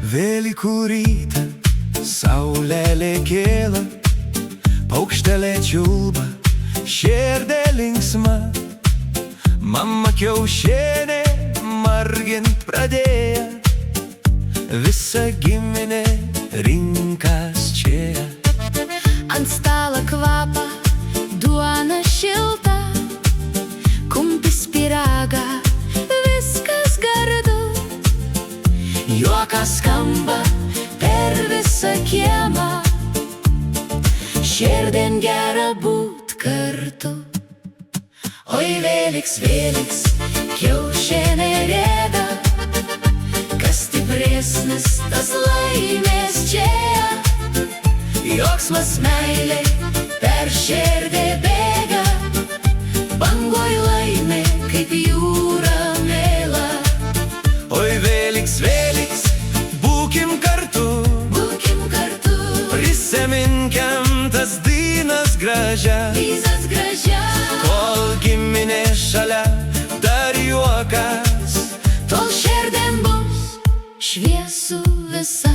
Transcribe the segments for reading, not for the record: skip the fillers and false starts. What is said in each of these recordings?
Velykų rytą saulelė kėla, paukštelė čiulba, širdė linksma. Mama kiaušienė margint pradėjo, visa giminė rinkas čia. Ant stalo kvapa, duona šilta, kumpis pyraga, viskas gardu. Juokas skamba per visą kiemą, širdien gera būt kartu. Oi Velyks, Velyks, kiaušienė rėda, kas stipresnis, tas laimės čia. Joksmas meilė per širdį bėga, bangoj laimė kaip jūra mėla. Oi Velyks, Velyks, būkim kartu, prisiminkim tas dainas gražias, kol giminė šalia, dar juokas, tol širdien bus šviesu visa.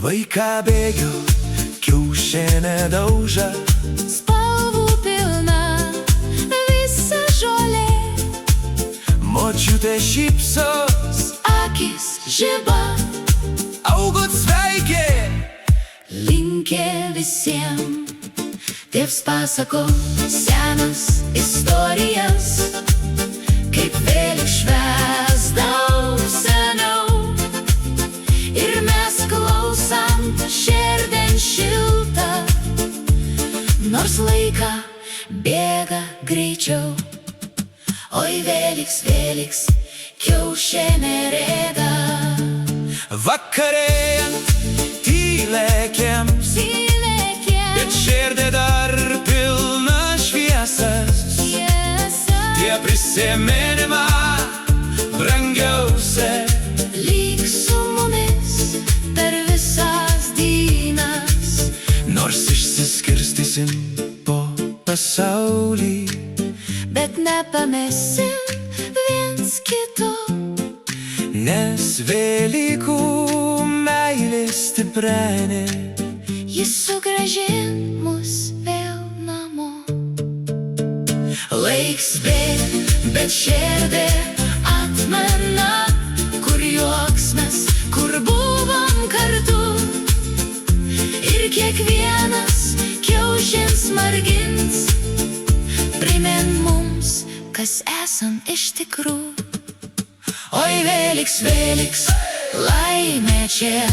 Vaiką bėgiu, kiaušienė dauža, Spalvų pilna visa žolė, močiutė šypsos, akis žiba, augot sveikė. linkė visiem. Tėvs pasako senas istorijas, kaip Velyks švęsdavo seniau. Ir mes klausam, širdien šilta, nors laika bėga greičiau. Oi Velyks, Velyks, kiaušienė rėda. Vakarėjant tylėkiams, bet širdė dar pilna šviesas. Tie prisiminimą brangiausia, Lyg su mumis per visas dienas, nors išsiskirstysim po pasaulį, bet nepamesim viens kito. nes Velykų meilė stiprenė. Jis sugrąžin mus vėl namo. Laiks bėg, bet širdė atmena, kur juoksmes, kur buvom kartu. Ir kiekvienas kiaušins margins, primin mums, kas esam iš tikrųjų. Oi Velyks, Velyks, laimė čia.